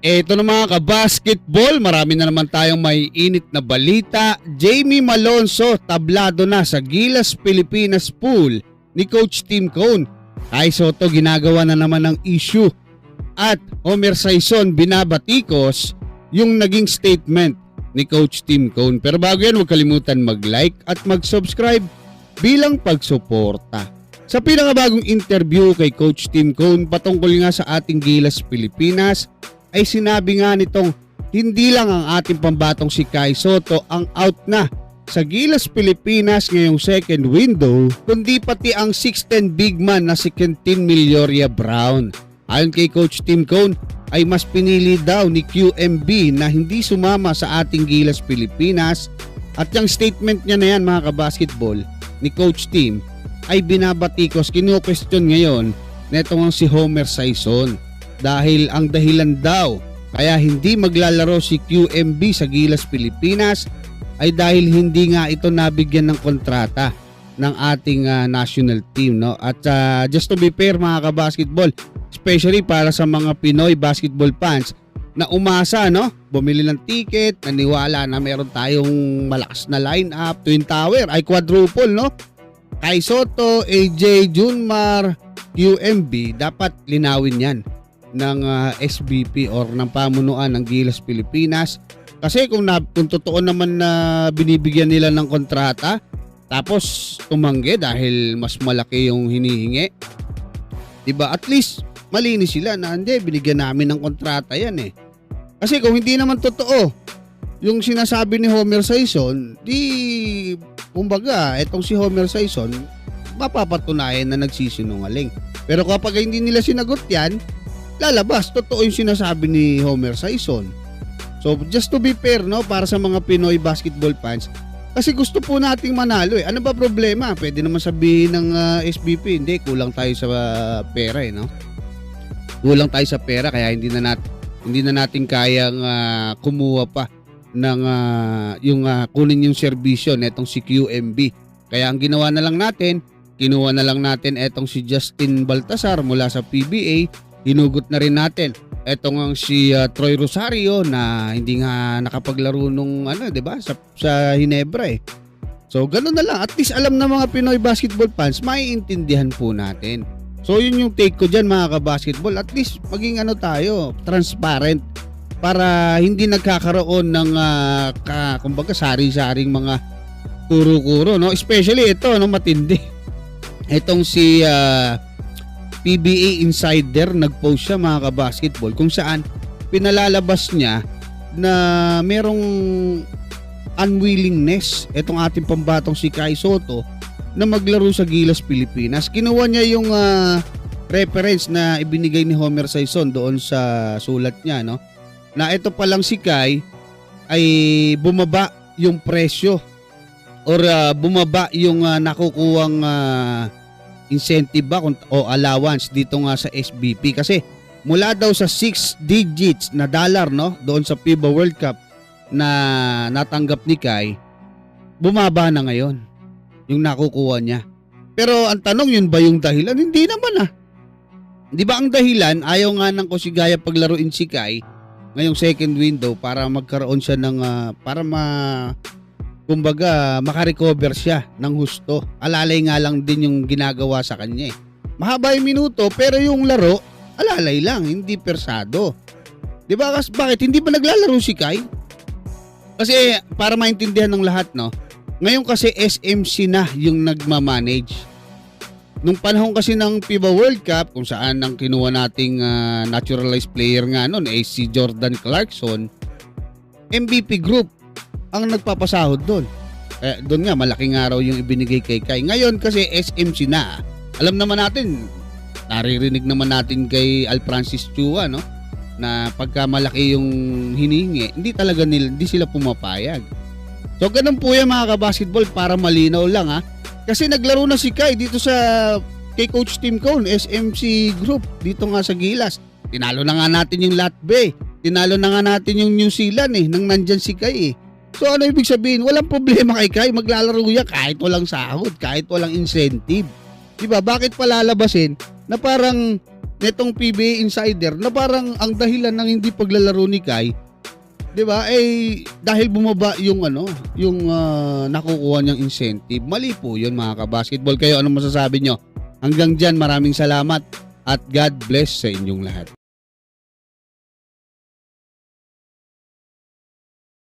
Eto na mga kabasketball, marami na naman tayong may init na balita. Jamie Malonzo tablado na sa Gilas Pilipinas pool ni Coach Tim Cone. Kai Soto ginagawa na naman ng issue at Homer Saison binabatikos yung naging statement ni Coach Tim Cone. Pero bago yan, huwag kalimutan mag-like at mag-subscribe bilang pagsuporta. Sa pinakabagong interview kay Coach Tim Cone patungkol nga sa ating Gilas Pilipinas, ay sinabi nga nitong hindi lang ang ating pambatong si Kai Soto ang out na sa Gilas Pilipinas ngayong second window, kundi pati ang 6'10" big man na si Quintin Milloria Brown. Ayon kay Coach Tim Cone ay mas pinili daw ni QMB na hindi sumama sa ating Gilas Pilipinas, at yung statement niya na yan mga kabasketball ni Coach Tim ay binabatikos, kinu-question ngayon netong si Homer Saison. Dahil ang dahilan daw kaya hindi maglalaro si QMB sa Gilas Pilipinas ay dahil hindi nga ito nabigyan ng kontrata ng ating national team, no? At just to be fair mga kabasketball, especially para sa mga Pinoy basketball fans na umasa, no? Bumili ng ticket, naniwala na meron tayong malakas na lineup, Twin Tower ay quadruple, no? Kai Soto, AJ, Junmar, QMB, dapat linawin yan ng SBP or ng pamunuan ng Gilas Pilipinas. Kasi kung totoo naman na binibigyan nila ng kontrata tapos tumanggi dahil mas malaki yung hinihingi, diba, at least malinis sila na hindi, binigyan namin ng kontrata yan eh. Kasi kung hindi naman totoo yung sinasabi ni Homer Saison, di kumbaga etong si Homer Saison mapapatunayan na nagsisinungaling. Pero kapag hindi nila sinagot yan, lalabas totoo yung sinasabi ni Homer Saison. So just to be fair, no, para sa mga Pinoy basketball fans, kasi gusto po nating manalo eh. Ano ba problema? Pwede naman sabihin ng SBP, hindi, kulang tayo sa pera eh, no? Kulang tayo sa pera kaya hindi na natin kayang kumuha pa ng kunin yung serbisyo netong si QMB. Kaya ang ginawa na lang natin, kinuha na lang natin etong si Justin Baltasar mula sa PBA. Hinugot na rin natin etong si Troy Rosario na hindi nga nakapaglaro nung 'di ba sa Hinebra eh. So ganoon na lang, at least alam na mga Pinoy basketball fans, maiintindihan po natin. So yun yung take ko diyan mga ka-basketball, at least maging tayo, transparent, para hindi nagkakaroon ng kumbaga sari-saring mga kuro-kuro, no? Especially ito, no, matindi. Etong si PBA Insider, nag-post siya mga kabasketball kung saan pinalalabas niya na merong unwillingness etong ating pambatong si Kai Soto na maglaro sa Gilas Pilipinas. Kinuha niya yung reference na ibinigay ni Homer Saison doon sa sulat niya, no? Na ito pa lang si Kai ay bumaba yung presyo or bumaba yung nakukuhang incentive ba o allowance dito nga sa SBP, kasi mula daw sa 6 digits na dollar, no, doon sa FIBA World Cup na natanggap ni Kai, bumaba na ngayon yung nakukuha niya. Pero ang tanong, yun ba yung dahilan? Hindi naman Di ba ang dahilan, ayaw nga ng Kosigaya paglaruin si Kai ngayong second window para magkaroon siya ng kumbaga makarecover siya ng husto. Alalay nga lang din yung ginagawa sa kanya eh. Mahaba yung minuto pero yung laro alalay lang, hindi persado. Diba? Bakit hindi ba naglalaro si Kai? Kasi para maintindihan ng lahat, no, ngayon kasi SMC na yung nagmamanage. Nung panahon kasi ng FIBA World Cup, kung saan ang kinuha nating naturalized player nga noon ay si Jordan Clarkson, MVP Group ang nagpapasahod doon. Doon nga malaking araw yung ibinigay kay Kai. Ngayon kasi SMC na. Alam naman natin, naririnig naman natin kay Al Francis Chua, no, na pagka malaki yung hinihingi, hindi sila pumapayag. So ganun po yan mga kabasketball, para malinaw lang Kasi naglaro na si Kai dito kay Coach Tim Cone, SMC Group, dito nga sa Gilas. Tinalo na nga natin yung Latbe. Tinalo na nga natin yung New Zealand nang nandyan si Kai eh. So ano ibig sabihin? Walang problema kay Kai, maglalaro yan kahit walang sahod, kahit walang incentive. Diba? Bakit palalabasin na parang netong PBA Insider na parang ang dahilan ng hindi paglalaro ni Kai, 'di ba? Dahil bumaba yung nakukuha niyang incentive. Mali po 'yun mga kabasketball. Kayo anong masasabi nyo? Hanggang diyan, maraming salamat at God bless sa inyong lahat.